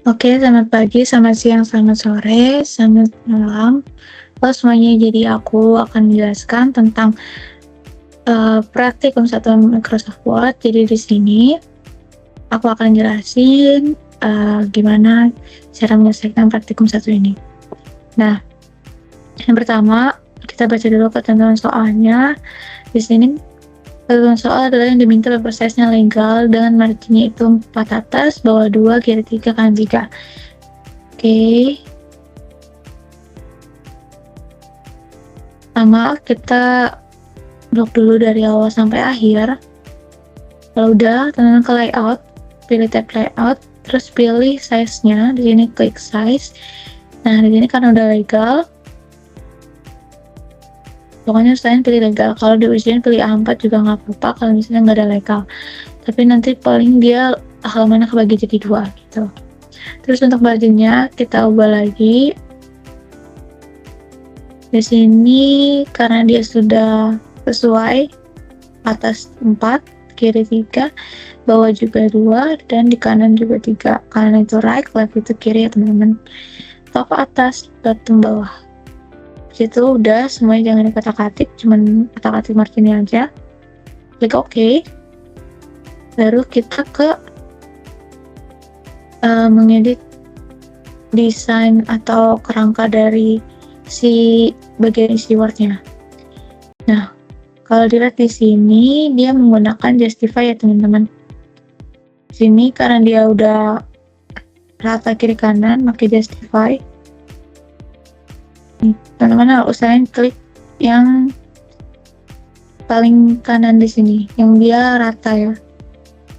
Oke, selamat pagi, selamat siang, selamat sore, selamat malam. Halo semuanya, jadi aku akan menjelaskan tentang praktikum satuan Microsoft Word. Jadi di sini aku akan jelasin gimana cara menyelesaikan praktikum satu ini. Nah, yang pertama kita baca dulu ketentuan soalnya. Di sini ketentuan soal adalah yang diminta prosesnya legal dengan marginnya itu 4 atas, bawah 2, kiri 3, kanan 3. Oke. Pertama, kita blok dulu dari awal sampai akhir. Kalau udah, tekan ke layout, pilih tab layout, terus pilih size-nya. Di sini klik size. Nah, di sini kan udah legal. Pokoknya usahain pilih legal. Kalau di ujian pilih A4 juga nggak apa-apa kalau misalnya nggak ada legal. Tapi nanti paling dia halamannya kebagi jadi 2 gitu. Terus untuk marginnya kita ubah lagi. Di sini karena dia sudah sesuai, atas 4, kiri 3, bawah juga 2, dan di kanan juga 3. Kanan itu right, left itu kiri ya teman-teman. Top atas, bottom bawah. Situ udah semuanya jangan dikotak-atik, cuman kotak-atik marginnya aja. Klik OK. Baru kita ke mengedit desain atau kerangka dari si bagian isi wordnya. Nah, kalau dilihat di sini dia menggunakan Justify ya teman-teman. Di sini karena dia udah rata kiri kanan, pakai Justify. Teman-teman harus usahain klik yang paling kanan di sini, yang dia rata ya,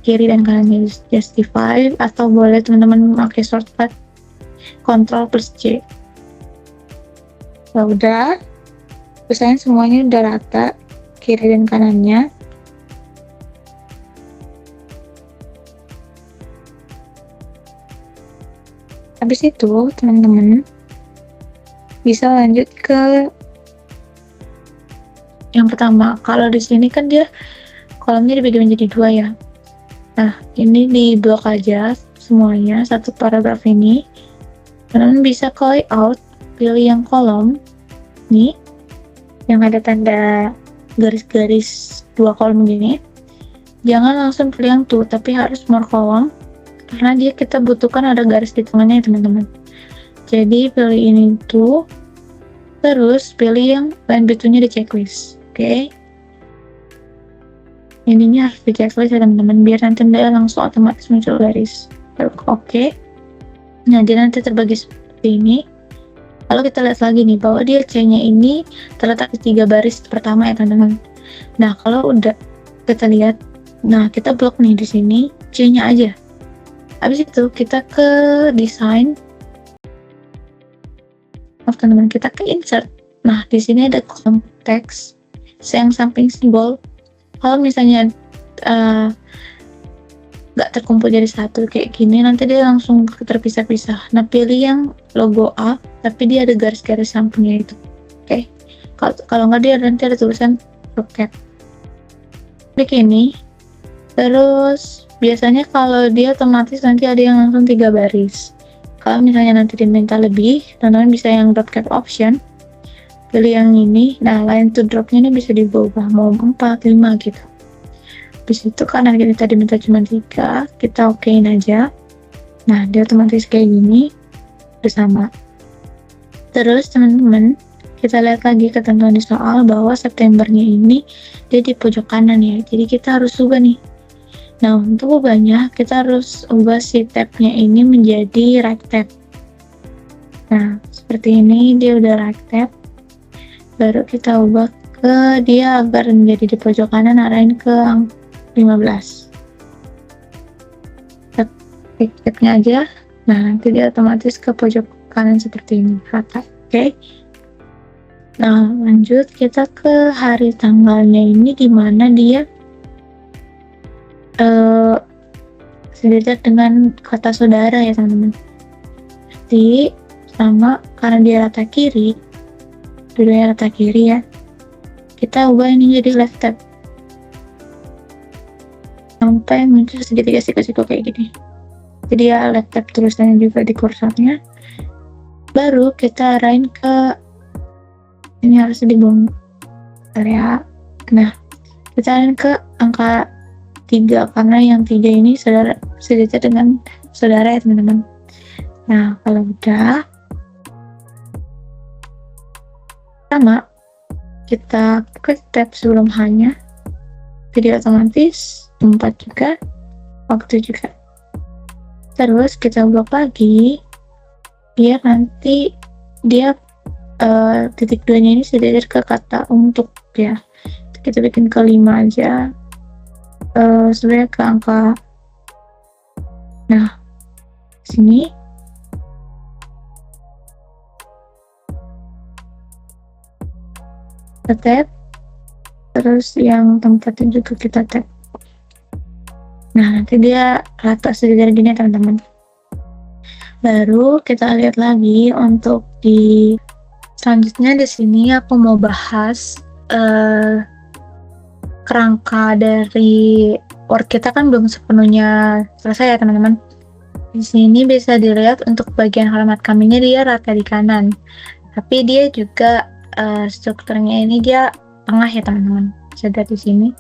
kiri dan kanannya Justify, atau boleh teman-teman pakai shortcut Ctrl+C. Nah, udah, usahain semuanya udah rata kiri dan kanannya. Habis itu teman-teman bisa lanjut ke yang pertama. Kalau di sini kan dia kolomnya dibagi menjadi 2 ya. Nah, ini di blok aja semuanya, satu paragraf ini. Teman-teman bisa ke layout, pilih yang kolom nih, yang ada tanda garis-garis 2 kolom gini. Jangan langsung pilih yang tuh, tapi harus more kolom, karena dia kita butuhkan ada garis di tengahnya ya teman-teman. Jadi pilih ini tuh, terus pilih yang line between-nya di checklist. Oke. Ininya harus di checklist ya teman-teman, biar nanti dia langsung otomatis muncul garis. Oke. Nah, dia nanti terbagi seperti ini. Lalu kita lihat lagi nih bahwa dia C-nya ini terletak di 3 baris pertama ya teman-teman. Nah, kalau udah kita lihat, nah kita blok nih di sini C-nya aja. Habis itu kita ke desain. Teman-teman, kita ke insert. Nah, di sini ada kolom teks yang samping simbol. Kalau misalnya nggak terkumpul jadi satu kayak gini, nanti dia langsung terpisah-pisah. Nah, pilih yang logo A, tapi dia ada garis-garis sampingnya itu. Oke. Kalau nggak, dia nanti ada tulisan roket. Klik ini. Terus biasanya kalau dia otomatis nanti ada yang langsung 3 baris. Kalau misalnya nanti diminta lebih, teman-teman bisa yang drop cap option, pilih yang ini. Nah, line to dropnya ini bisa diubah mau 4, 5 gitu. Habis itu karena kita diminta cuma 3, kita okein aja. Nah, dia otomatis kayak gini bersama. Terus teman-teman, kita lihat lagi ketentuan di soal bahwa Septembernya ini dia di pojok kanan ya, jadi kita harus ubah nih. Nah, untuk ubahnya kita harus ubah si tabnya ini menjadi right tab. Nah, seperti ini dia udah right tab. Baru kita ubah ke dia agar menjadi di pojok kanan, arahin ke 15. Kita klik tabnya aja. Nah, nanti dia otomatis ke pojok kanan seperti ini, rata. Oke. Nah, lanjut kita ke hari tanggalnya ini, dimana dia sejajar dengan kata saudara ya teman-teman. Jadi sama, karena dia rata kiri, dulunya rata kiri ya, kita ubah ini jadi left tab sampai muncul segitiga siku-siku kayak gini. jadi ya laptop tulisannya juga di kursornya. Baru kita arahin ke, ini harus dibuang area. Nah, kita arahin ke angka 3 karena yang 3 ini sejajar dengan saudara ya teman-teman. Nah, kalau udah sama, kita klik tab sebelum hanya, jadi otomatis tempat juga, waktu juga. Terus kita blok lagi biar nanti dia titik 2 nya ini sejajar ke kata untuk ya. Kita bikin ke 5 aja, sebenarnya ke angka, nah sini kita tab, terus yang tempatnya juga kita tab. Nah, nanti dia rata sejajar gini teman-teman. Baru kita lihat lagi untuk di selanjutnya. Di sini aku mau bahas kerangka dari Word kita kan belum sepenuhnya selesai ya teman-teman. Di sini bisa dilihat untuk bagian halamat kaminya dia rata di kanan, tapi dia juga strukturnya ini dia tengah ya teman-teman. Bisa lihat di sini.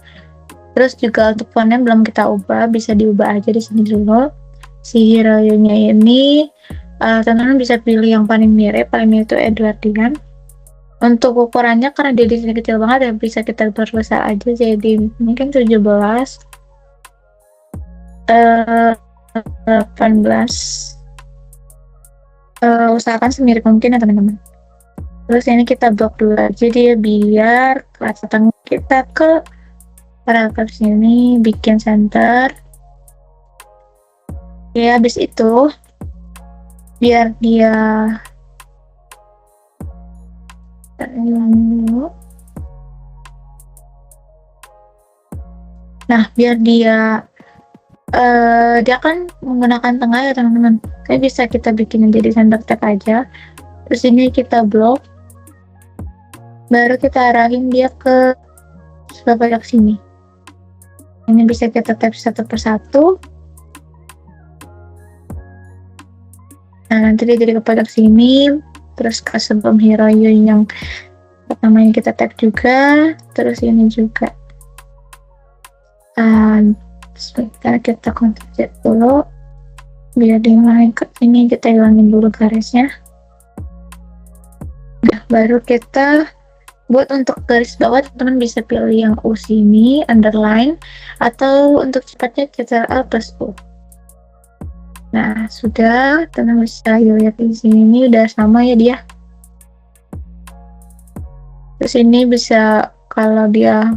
Terus juga untuk fontnya belum kita ubah, bisa diubah aja di sini dulu. Si hero-nya ini teman-teman bisa pilih yang paling mirip itu Edwardian. Untuk ukurannya karena dia di sini kecil banget ya, bisa kita perbesar aja jadi mungkin 17 18, usahakan semirip mungkin ya teman-teman. Terus ini kita blok dulu aja dia biar kelihatan. Kita ke paragraf sini, bikin center ya. Habis itu biar dia biar dia dia kan menggunakan tengah ya teman-teman, kayak bisa kita bikin jadi center tab aja. Terus ini kita blok, baru kita arahin dia ke sebelah sini. Ini bisa kita tab satu persatu. Nah, nanti dia jadi ke sini, terus ke sebelum hero yang pertamanya kita tab juga, terus ini juga. Sebentar kita Ctrl dulu biar dia naik ke sini, kita hilangin dulu garisnya. Nah, baru kita buat untuk garis bawah, teman-teman bisa pilih yang U sini, underline, atau untuk cepatnya Ctrl plus U. Nah, sudah, teman-teman bisa lihat di sini, ini udah sama ya dia. Terus ini bisa, kalau dia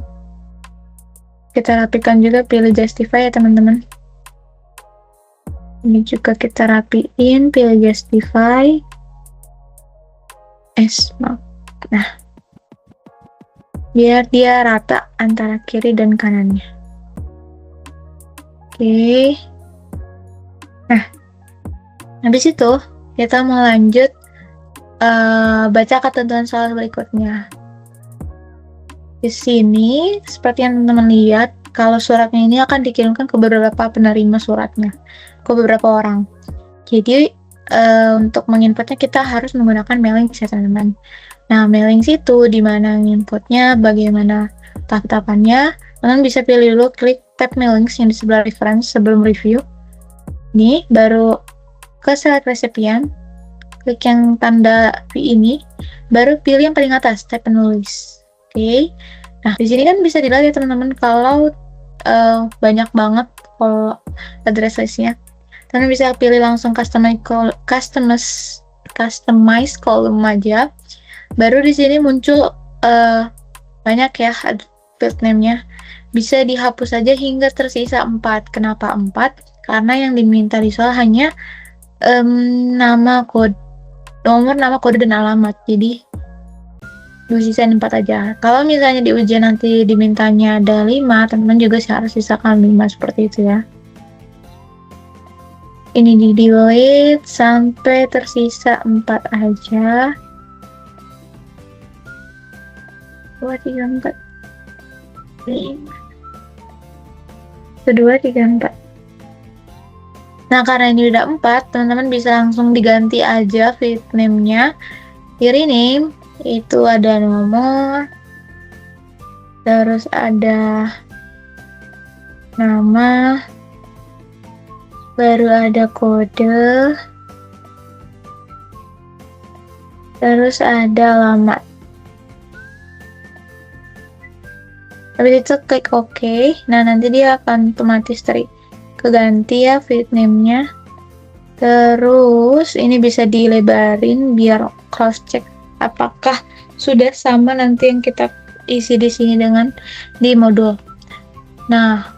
kita rapikan juga, pilih justify ya teman-teman. Ini juga kita rapiin, pilih justify. Nah, biar dia rata antara kiri dan kanannya. Oke. Nah, habis itu kita mau lanjut baca ketentuan soal berikutnya. Di sini, seperti yang teman-teman lihat, kalau suratnya ini akan dikirimkan ke beberapa penerima suratnya, ke beberapa orang. Jadi, untuk menginputnya kita harus menggunakan mailing ya teman-teman. Nah, mailing itu di mana inputnya, bagaimana tahap-tahapannya. Teman-teman bisa pilih dulu, klik tab mailings yang di sebelah reference sebelum review. Ini, baru ke select recipient, klik yang tanda V ini, baru pilih yang paling atas, tab penulis. Oke. Nah, di sini kan bisa dilihat ya teman-teman, kalau banyak banget kalau address listnya. Teman bisa pilih langsung customize column aja. Baru di sini muncul banyak ya field name-nya. Bisa dihapus saja hingga tersisa 4. Kenapa 4? Karena yang diminta di soal hanya nomor, nama, kode, dan alamat. Jadi sisain 4 aja. Kalau misalnya di ujian nanti dimintanya ada 5, teman-teman juga harus sisakan 5 seperti itu ya. Ini di delete sampai tersisa 4 aja. 2, 3, 4 5 2, 3, 4. Nah, karena ini udah 4, teman-teman bisa langsung diganti aja feed name-nya. Di rename itu ada nomor, terus ada nama, baru ada kode, terus ada alamat. Habis itu klik OK. Nah, nanti dia akan otomatis keganti ya feed name-nya. Terus ini bisa dilebarin biar cross check apakah sudah sama nanti yang kita isi di sini dengan di modul. Nah,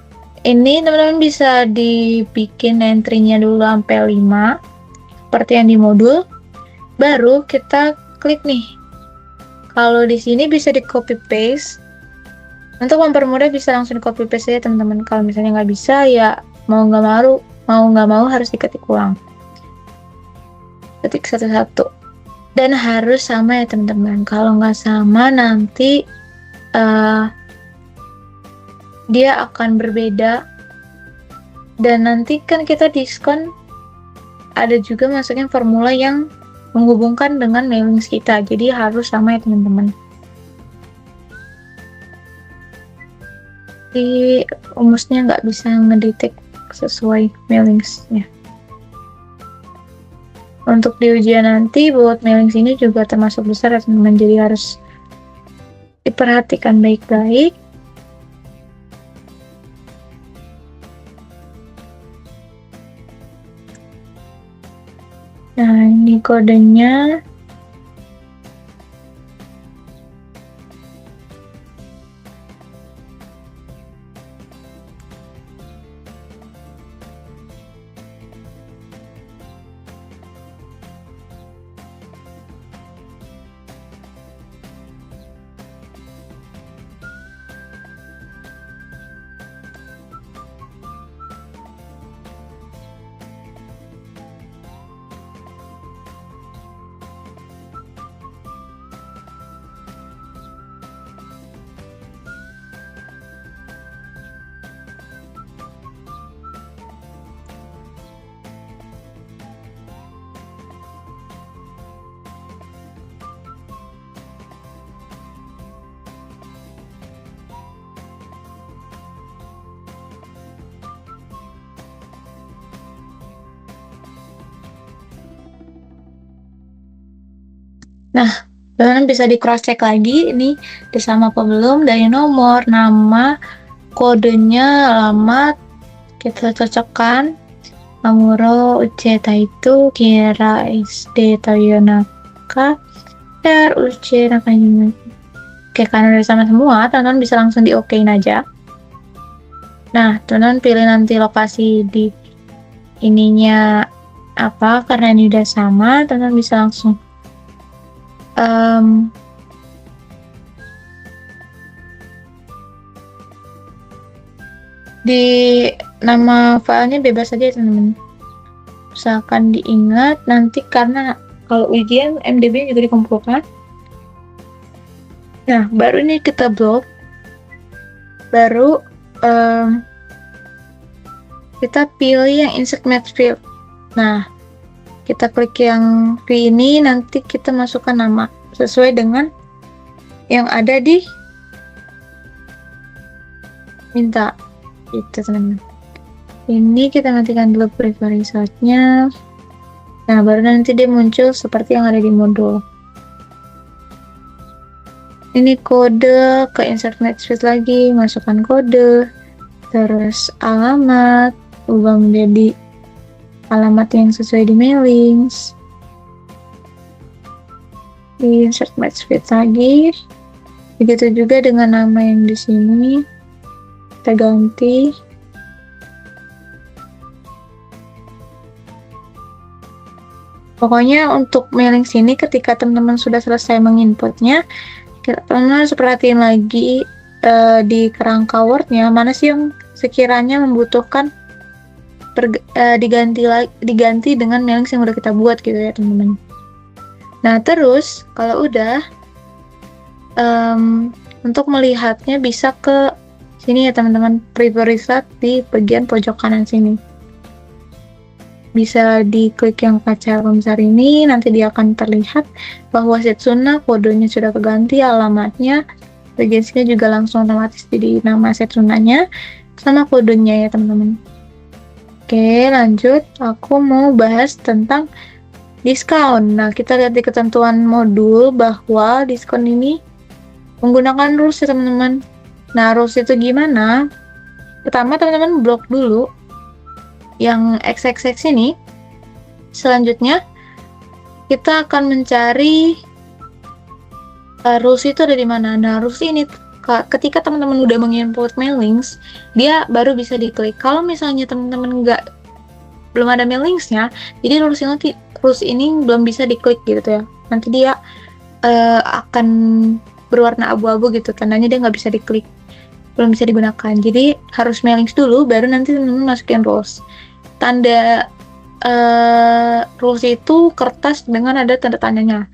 ini teman-teman bisa dibikin entry-nya dulu sampai 5 seperti yang di modul. Baru kita klik nih. Kalau di sini bisa di copy paste. Untuk mempermudah bisa langsung di copy paste aja teman-teman. Kalau misalnya nggak bisa ya mau nggak mau harus diketik ulang. Ketik satu-satu. Dan harus sama ya teman-teman. Kalau nggak sama nanti dia akan berbeda. Dan nanti kan kita diskon ada juga masuknya formula yang menghubungkan dengan mailing list kita. Jadi harus sama ya teman-teman. Di rumusnya nggak bisa ngedetect sesuai mailing list-nya. Untuk di ujian nanti buat mailing sini juga termasuk besar ya teman-teman, jadi harus diperhatikan baik-baik. Nah, ini kodenya. Nah, teman-teman bisa di cross check lagi ini udah sama apa belum, dari nomor, nama, kodenya, alamat kita cocokkan. Amuro UC Taito Kira SD Toyonaka R UC Nakanya. Oke, karena udah sama semua, teman-teman bisa langsung di OK-in aja. Nah, teman-teman pilih nanti lokasi di ininya apa, karena ini udah sama, teman-teman bisa langsung di nama filenya bebas aja teman-teman, misalkan diingat nanti karena kalau ujian MDB juga dikumpulkan. Nah, baru ini kita blok, baru kita pilih yang insert match field. Nah, kita klik yang ini, nanti kita masukkan nama sesuai dengan yang ada di minta itu teman-teman. Ini kita nantikan dulu prefer result-nya. Nah, baru nanti dia muncul seperti yang ada di modul. Ini kode ke insert match field lagi, masukkan kode, terus alamat, ubah menjadi alamat yang sesuai di mailings, di insert match field lagi. Begitu juga dengan nama yang di sini kita ganti. Pokoknya untuk mailing sini ketika teman-teman sudah selesai menginputnya, teman-teman harus perhatiin lagi di kerangka wordnya mana sih yang sekiranya membutuhkan diganti dengan mailing yang udah kita buat gitu ya teman-teman. Nah, terus kalau udah untuk melihatnya bisa ke sini ya teman-teman, preview result di bagian pojok kanan sini. bisa diklik yang kaca room besar ini, nanti dia akan terlihat bahwa Setsuna kodenya sudah keganti, alamatnya, regensinya juga langsung otomatis jadi nama Setsunanya sama kodenya ya teman-teman. Oke, lanjut. Aku mau bahas tentang diskon. Nah, kita lihat di ketentuan modul bahwa diskon ini menggunakan rules ya teman-teman. Nah, rules itu gimana? Pertama teman-teman blok dulu yang XXX ini. Selanjutnya kita akan mencari rules itu ada di mana. Nah, rules ini ketika teman-teman udah menginput mailings, dia baru bisa diklik. Kalau misalnya teman-teman belum ada mailingsnya, jadi rules ini belum bisa diklik gitu ya. Nanti dia akan berwarna abu-abu gitu, tandanya dia nggak bisa diklik, belum bisa digunakan. Jadi harus mailings dulu, baru nanti teman-teman masukin rules. Tanda rules itu kertas dengan ada tanda tanyanya.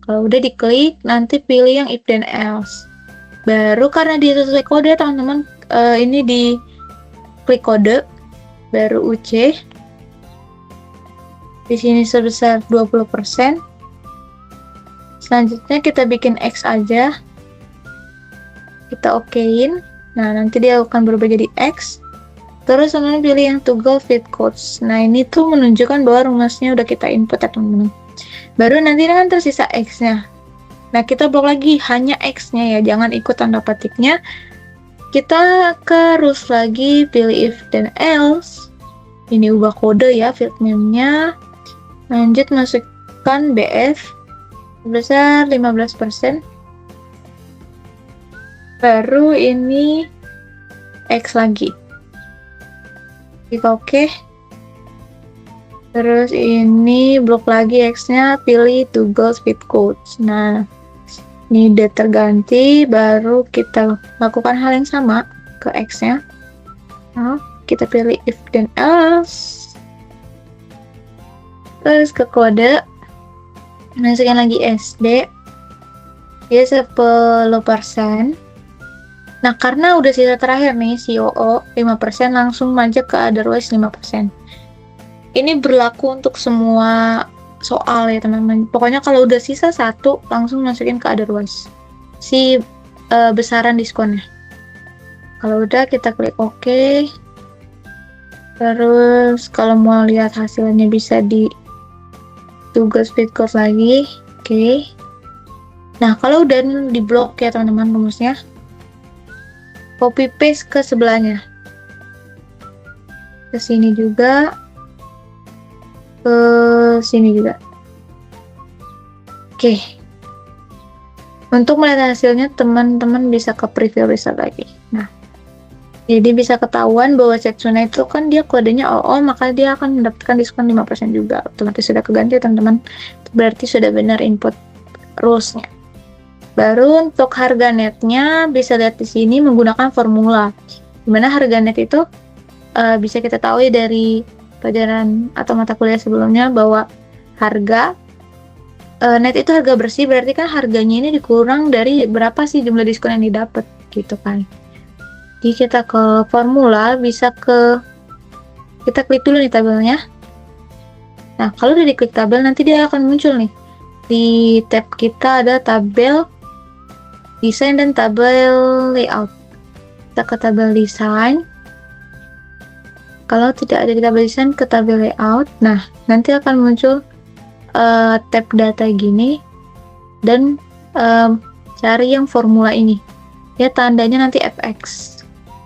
Kalau udah diklik, nanti pilih yang if then else. Baru karena dia sesuai kode teman-teman, ini di klik kode, baru UC. Di sini sebesar 20%. Selanjutnya kita bikin X aja. Kita okein. Nah, nanti dia akan berubah jadi X. Terus teman-teman pilih yang toggle fit codes. Nah, ini tuh menunjukkan bahwa rumusnya udah kita input ya teman-teman. Baru nanti kan tersisa X-nya. Nah, kita blok lagi hanya X-nya ya, jangan ikut tanda petiknya. Kita ke rules lagi, pilih if then else. Ini ubah kode ya, field name-nya. Lanjut masukkan BF sebesar 15%. Baru ini X lagi. Klik OK. Terus ini blok lagi X-nya, pilih toggle fit codes. Nah, ini udah terganti, baru kita lakukan hal yang sama ke X-nya. Nah, kita pilih if then else. Terus ke kode, masukin lagi SD. Dia 10%. Nah, karena udah sisa terakhir nih, COO 5%, langsung maju ke otherwise 5%. Ini berlaku untuk semua soal ya teman-teman. Pokoknya kalau udah sisa 1 langsung masukin ke otherwise si besaran diskonnya. Kalau udah kita klik OK. Terus kalau mau lihat hasilnya bisa di tugas speed code lagi. Oke. Nah, kalau udah di blok ya teman-teman rumusnya, copy paste ke sebelahnya, ke sini juga, ke sini juga. Oke. Untuk melihat hasilnya teman-teman bisa ke preview result lagi. Nah, jadi bisa ketahuan bahwa Setsuna itu kan dia kodenya OO, maka dia akan mendapatkan diskon 5% juga. Otomatis sudah keganti teman-teman. Berarti sudah benar input rules-nya. Baru untuk harga netnya bisa lihat di sini menggunakan formula. Dimana harga net itu bisa kita tahu ya dari pelajaran atau mata kuliah sebelumnya bahwa harga net itu harga bersih, berarti kan harganya ini dikurang dari berapa sih jumlah diskon yang didapat gitu kan. Jadi kita ke formula, kita klik dulu nih tabelnya. Nah, kalau udah diklik tabel nanti dia akan muncul nih. Di tab kita ada tabel desain dan tabel layout. Kita ke tabel desain. Kalau tidak ada di tabel desain, ke tabel layout. Nah, nanti akan muncul tab data gini dan cari yang formula ini. Ya, tandanya nanti FX.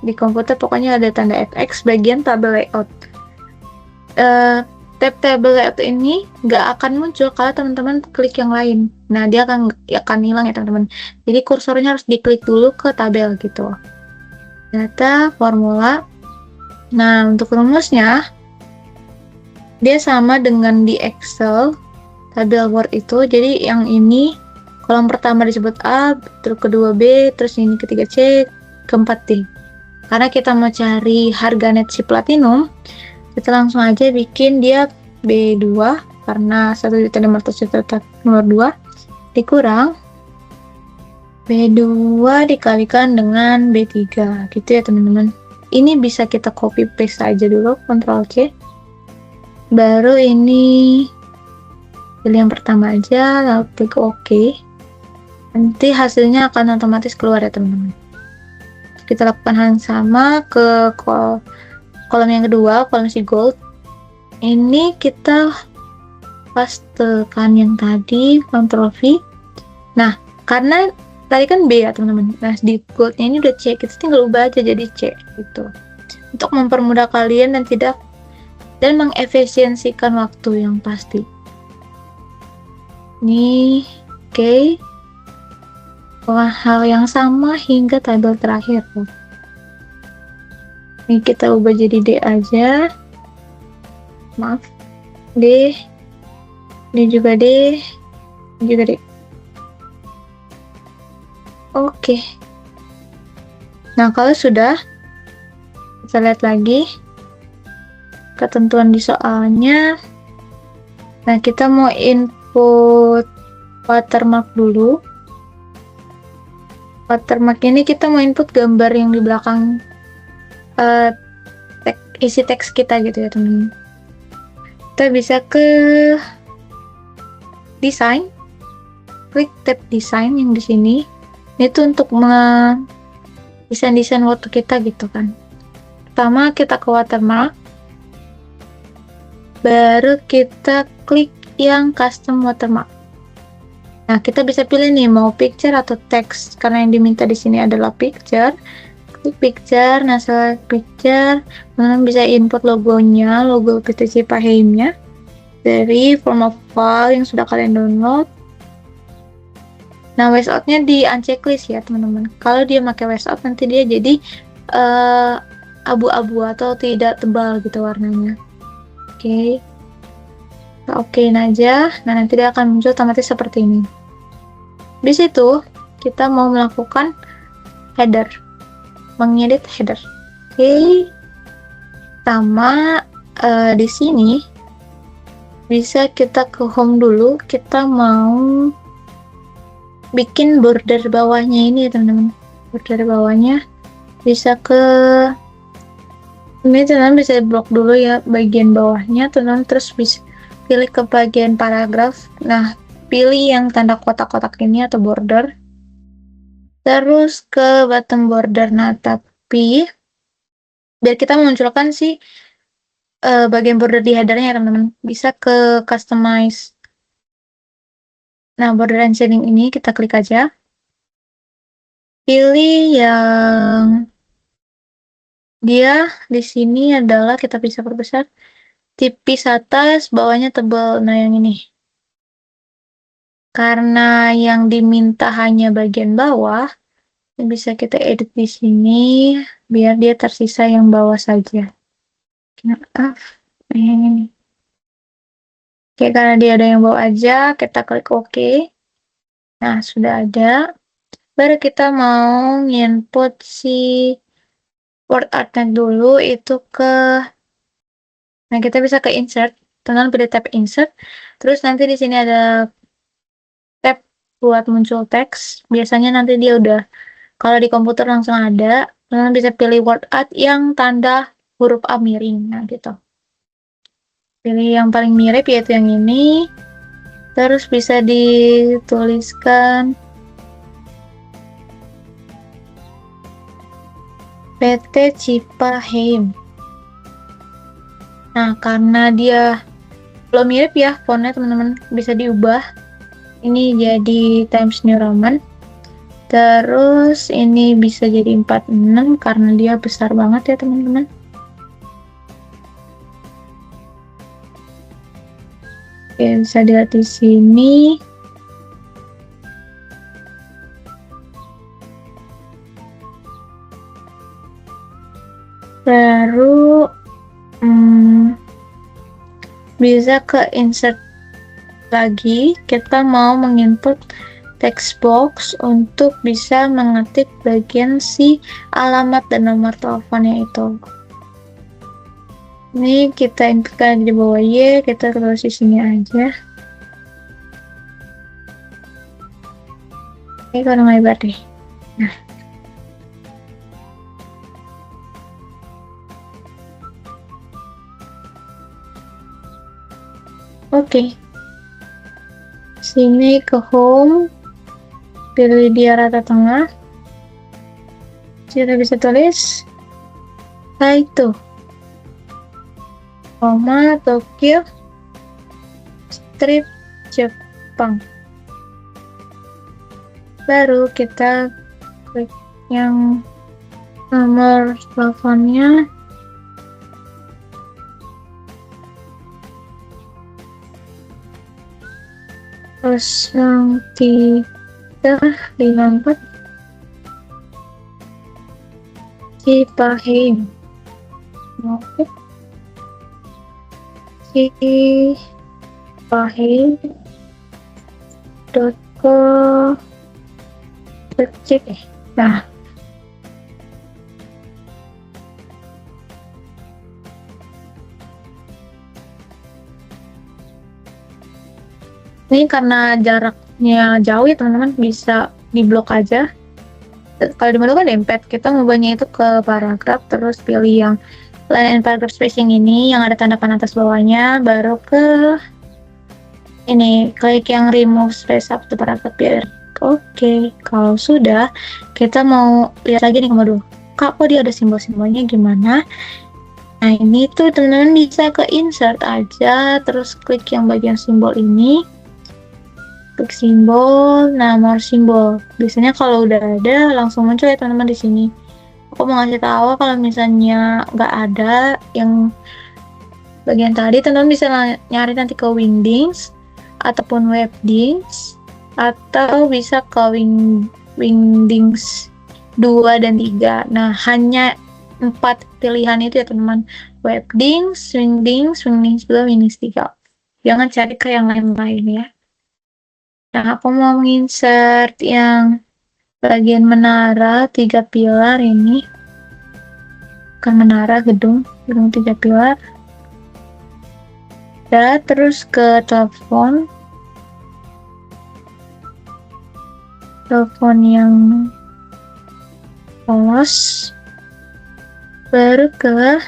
Di komputer pokoknya ada tanda FX bagian tabel layout. Tab tabel layout ini nggak akan muncul kalau teman-teman klik yang lain. Nah, dia akan hilang ya teman-teman. Jadi kursornya harus diklik dulu ke tabel gitu. Data, formula. Nah, untuk rumusnya dia sama dengan di Excel tabel Word itu. Jadi yang ini kolom pertama disebut A, terus kedua B, terus ini ketiga C, keempat D. Karena kita mau cari harga net si Platinum, kita langsung aja bikin dia B2 karena 1.500.000 nomor 2 dikurang B2 dikalikan dengan B3 gitu ya teman-teman. Ini bisa kita copy paste aja dulu, Ctrl C. Baru ini pilih yang pertama aja, lalu klik OK. Nanti hasilnya akan otomatis keluar ya teman-teman. Kita lakukan hal yang sama ke kolom yang kedua, kolom si gold. Ini kita pastekan yang tadi, Ctrl V. Nah, karena tadi kan B ya teman-teman. Nah, di goldnya ini udah C, kita tinggal ubah aja jadi C gitu. Untuk mempermudah kalian dan mengefisiensikan waktu yang pasti. Ini oke. Hal yang sama hingga tabel terakhir. Ini kita ubah jadi D aja. Maaf, D. Ini juga D. Ini juga D. Oke. Nah, kalau sudah, kita lihat lagi ketentuan di soalnya. Nah, kita mau input watermark dulu. Watermark ini kita mau input gambar yang di belakang isi teks kita gitu ya teman-teman. Kita bisa ke desain, klik tab desain yang di sini. Itu untuk desain foto kita gitu kan. Pertama kita ke watermark, baru kita klik yang custom watermark. Nah, kita bisa pilih nih mau picture atau text. Karena yang diminta di sini adalah picture. Klik picture. Nah, setelah picture, teman-teman bisa input logonya, logo PT Cipaheimnya dari form of file yang sudah kalian download. Nah, westouts-nya di unchecklist ya, teman-teman. Kalau dia pakai westouts nanti dia jadi abu-abu atau tidak tebal gitu warnanya. Oke. Okein aja. Nah, nanti dia akan muncul otomatis seperti ini. Di situ kita mau melakukan header, mengedit header. Oke. Sama di sini bisa kita ke home dulu. Kita mau bikin border bawahnya ini ya teman-teman. Border bawahnya bisa ke ini, teman-teman bisa blok dulu ya bagian bawahnya, teman-teman, terus bisa pilih ke bagian paragraf. Nah, pilih yang tanda kotak-kotak ini atau border, terus ke bottom border. Nah, tapi biar kita memunculkan si bagian border di headernya teman-teman, bisa ke customize. Nah, border and shading ini kita klik aja, pilih yang dia di sini adalah kita bisa perbesar, tipis atas, bawahnya tebal. Nah, yang ini. Karena yang diminta hanya bagian bawah, bisa kita edit di sini biar dia tersisa yang bawah saja. Maaf, yang ini. Oke, karena dia ada yang bawah aja, kita klik OK. Nah, sudah ada. Baru kita mau input si word artnya dulu itu ke. Nah, kita bisa ke insert. Teman-teman pilih tab insert. Terus nanti di sini ada tab buat muncul teks. Biasanya nanti dia udah, kalau di komputer langsung ada. Teman-teman bisa pilih word art yang tanda huruf A miring. Nah, gitu. Pilih yang paling mirip yaitu yang ini. Terus bisa dituliskan PT Cipaheim. Nah, karena dia belum mirip ya fontnya teman-teman, bisa diubah. Ini jadi Times New Roman. Terus ini bisa jadi 46 karena dia besar banget ya teman-teman. Oke, bisa dilihat di sini. Baru bisa ke insert lagi. Kita mau menginput text box untuk bisa mengetik bagian si alamat dan nomor teleponnya itu. Ini kita inputkan di bawah Y, kita terus di sini aja. Oke, kurang lebar deh. Nah, Oke, sini ke home, pilih dia rata tengah. Kita bisa tulis Taito, koma Tokyo, strip Jepang. Baru kita klik yang nomor teleponnya. Kosong 354 Cipahing. Oke. Cipahing.co.cek. Nah, ini karena jaraknya jauh ya teman-teman, bisa diblok aja. Kalau di menu kan Notepad, kita ngubahnya itu ke paragraf, terus pilih yang line and paragraph spacing ini yang ada tanda panah atas bawahnya, baru ke ini klik yang remove space up to paragraph biar oke. Kalau sudah, kita mau lihat lagi nih ke mode. Kak, kok dia ada simbol-simbolnya gimana? Nah, ini tuh teman-teman bisa ke insert aja, terus klik yang bagian simbol ini. Klik simbol, nah more simbol. Biasanya kalau udah ada langsung muncul ya teman-teman di sini. Aku mau ngasih tahu kalau misalnya nggak ada yang bagian tadi, teman-teman bisa nyari nanti ke Wingdings ataupun Webdings, atau bisa ke Wingdings 2 dan 3. Nah, hanya 4 pilihan itu ya teman-teman. Webdings, Wingdings 2, Wingdings 3. Jangan cari ke yang lain-lain ya. Nah, aku mau menginsert yang bagian menara 3 pilar ini. Bukan menara, gedung 3 pilar. Dan terus ke telepon yang polos. Baru ke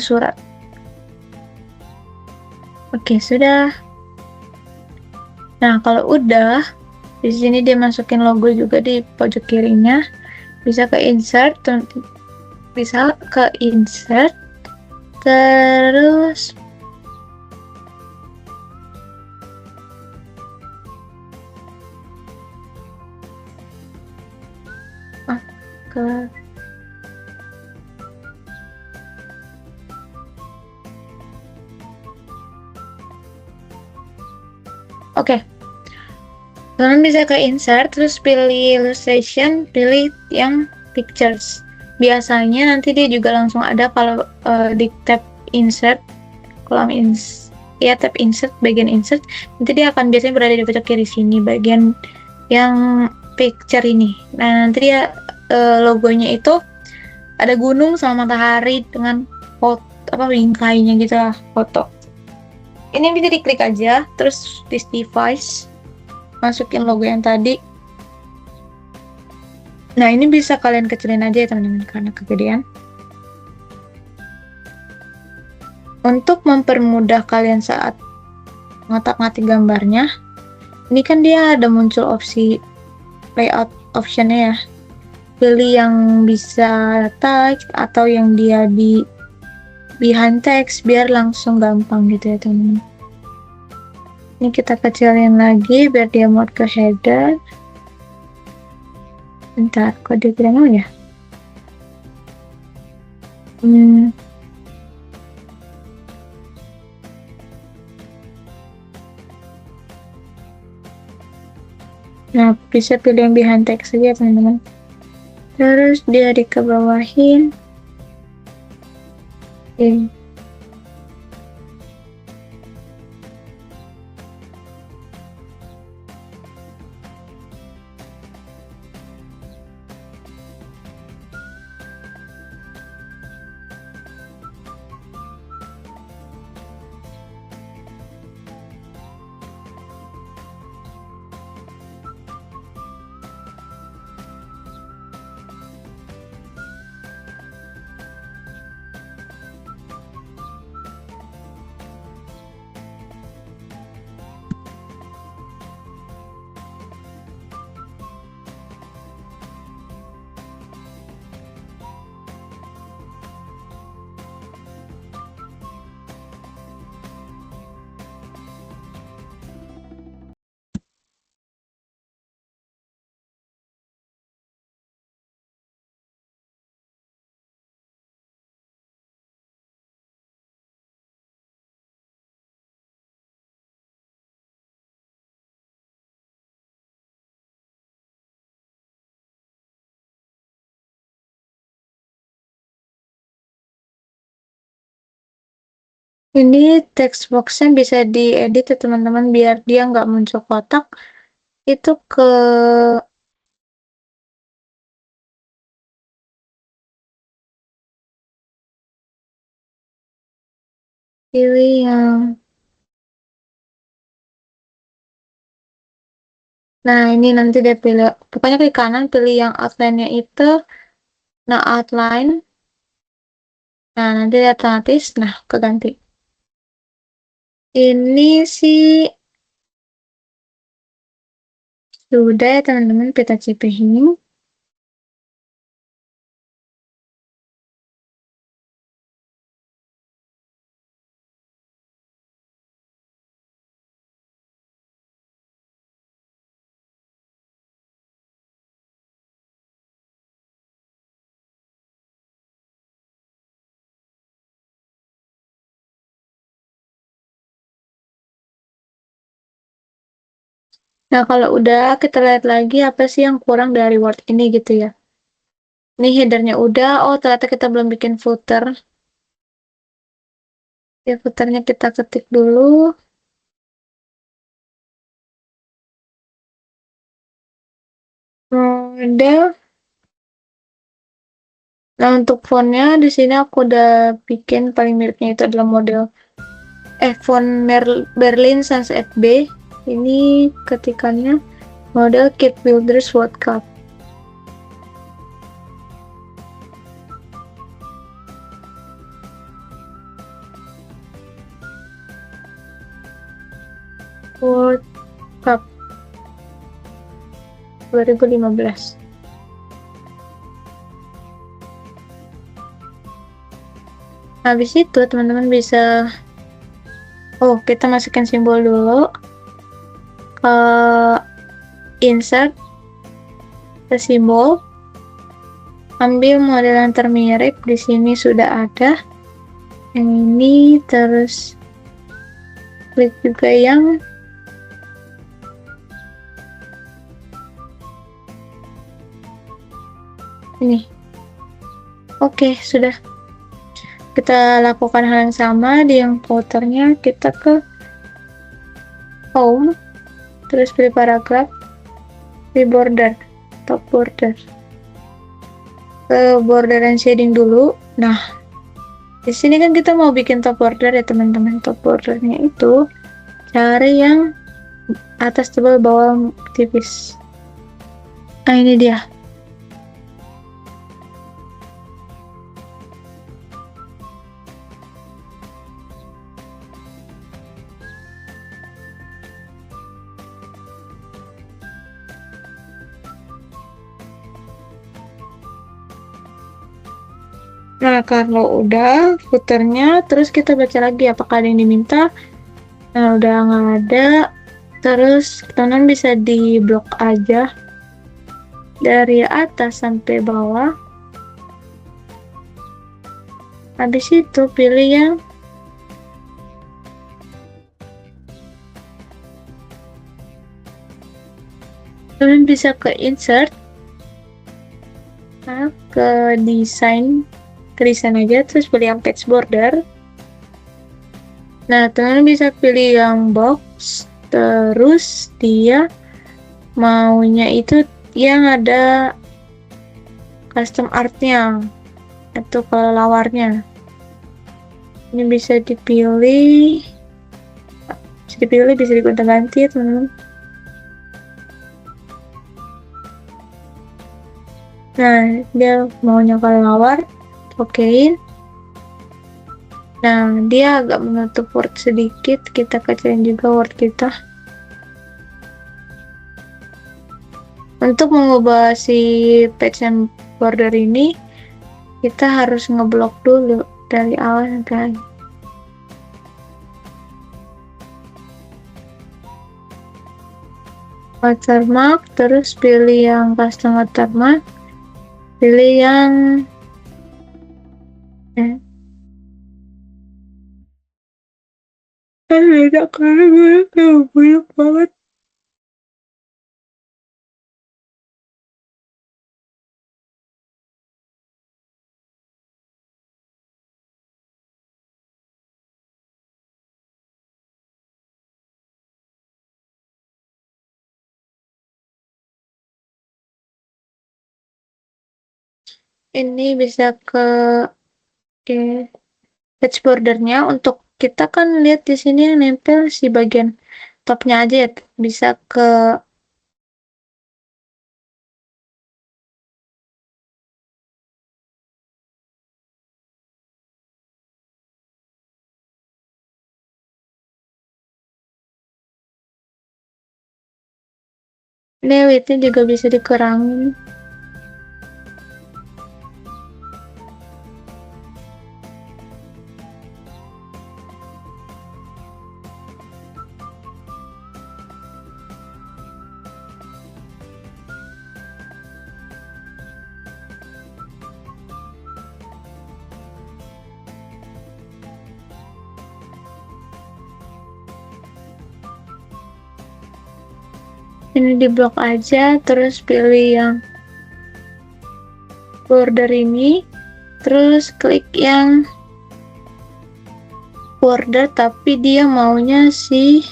surat. Oke, sudah. Nah, kalau udah, di sini dia masukin logo juga di pojok kirinya. Bisa ke insert, terus ke Oke. Kalian bisa ke insert, terus pilih illustration, pilih yang pictures. Biasanya nanti dia juga langsung ada kalau di tab insert, kolom tab insert, bagian insert, nanti dia akan biasanya berada di pojok kiri sini, bagian yang picture ini. Nah, nanti dia logonya itu ada gunung sama matahari dengan foto bingkainya gitu lah, foto. Ini bisa diklik aja, terus this device, masukin logo yang tadi. Nah, ini bisa kalian kecilin aja ya teman-teman karena kegedean. Untuk mempermudah kalian saat ngotak-ngatik gambarnya, ini kan dia ada muncul opsi layout optionnya ya. Pilih yang bisa text atau yang dia di behind text biar langsung gampang gitu ya teman-teman. Ini kita kecilin lagi biar dia mode ke header. Bentar, kok dia tidak mau ya? Nah, bisa pilih yang behind text saja teman-teman. Terus dia dikebawahin. Ini text box-nya bisa diedit ya teman-teman, biar dia nggak muncul kotak. Itu ke pilih yang, nah ini nanti dia pilih, pokoknya klik kanan, pilih yang outline-nya itu, nah outline, nah nanti dia otomatis, nah keganti. Ini sih sudah ya teman-teman, peta CP ini. Nah, kalau udah kita lihat lagi apa sih yang kurang dari Word ini gitu ya. Ini headernya udah, oh ternyata kita belum bikin footer. Ya, footernya kita ketik dulu. Udah. Nah, untuk fontnya di sini aku udah bikin paling miripnya itu adalah model font Berlin Sans FB. Ini ketikannya model Kit Builders World Cup. World Cup 2015. Habis itu teman-teman bisa, oh kita masukin simbol dulu ke insert ke simbol, ambil model yang termirip, di sini sudah ada yang ini, terus klik juga yang ini. Oke, sudah. Kita lakukan hal yang sama di yang footernya, kita ke home, terus pilih paragraf, pilih border, top border, ke border and shading dulu. Nah, di sini kan kita mau bikin top border ya teman-teman. Top bordernya itu cari yang atas tebal, bawah tipis. Nah, ini dia. Nah, kalau udah footernya, terus kita baca lagi apakah ada yang diminta. Nah, udah nggak ada. Terus teman bisa di blok aja dari atas sampai bawah. Habis itu pilih yang teman bisa ke insert, nah, ke desain aja, terus pilih yang page border. Nah, teman bisa pilih yang box, terus dia maunya itu yang ada custom artnya atau kelelawarnya. Ini bisa dipilih, bisa digonta-ganti ya teman-teman. Nah, dia maunya kelelawar, okein. Nah, dia agak menutup word sedikit, kita kecilin juga word kita. Untuk mengubah si page and border ini, kita harus ngeblok dulu dari awal sampai akhir. Watermark, terus pilih yang custom watermark, pilih yang beda karena gue banyak banget. ini bisa ke page bordernya. Untuk kita kan lihat di sini yang nempel si bagian topnya aja ya, bisa ke widthnya juga bisa dikurangin. Ini di blok aja, terus pilih yang border ini, terus klik yang border tapi dia maunya si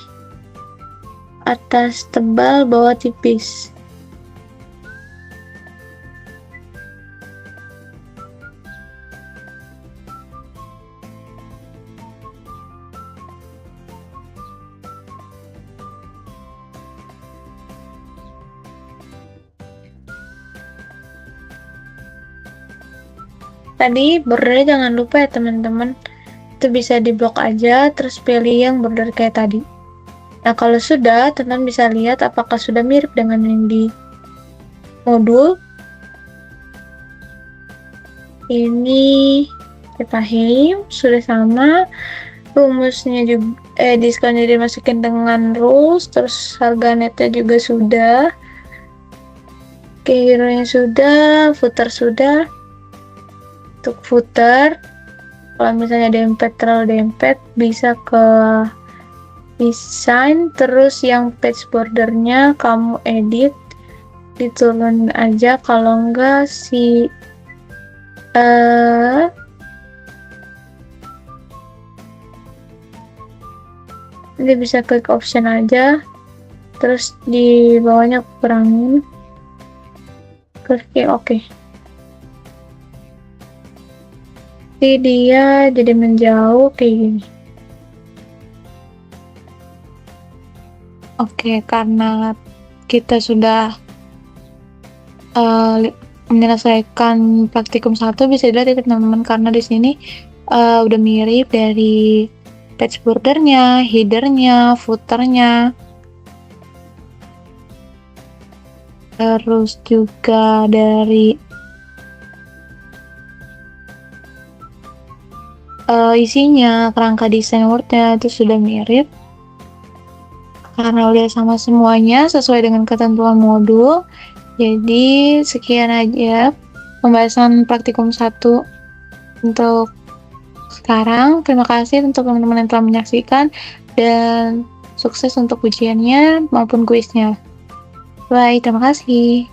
atas tebal bawah tipis. Tadi bordernya jangan lupa ya teman-teman, itu bisa diblok aja, terus pilih yang border kayak tadi. Nah kalau sudah, teman-teman bisa lihat apakah sudah mirip dengan yang di modul. Ini kita sudah sama, rumusnya juga diskonnya dimasukin dengan rules, terus harga netnya juga sudah, hero-nya sudah, footer sudah. Untuk footer, kalau misalnya dempet terlalu dempet, bisa ke design, terus yang page bordernya kamu edit, diturunin aja. Kalau enggak si nanti bisa klik option aja, terus di bawahnya kurangin, klik oke. Jadi dia jadi menjauh kayak gini. Oke, karena kita sudah menyelesaikan praktikum 1, bisa dilihat ya teman-teman, karena di sini udah mirip dari page bordernya, headernya, footernya, terus juga dari isinya, kerangka desain wordnya itu sudah mirip karena udah sama semuanya sesuai dengan ketentuan modul. Jadi sekian aja pembahasan praktikum 1 untuk sekarang. Terima kasih untuk teman-teman yang telah menyaksikan, dan sukses untuk ujiannya maupun kuisnya. Bye, terima kasih.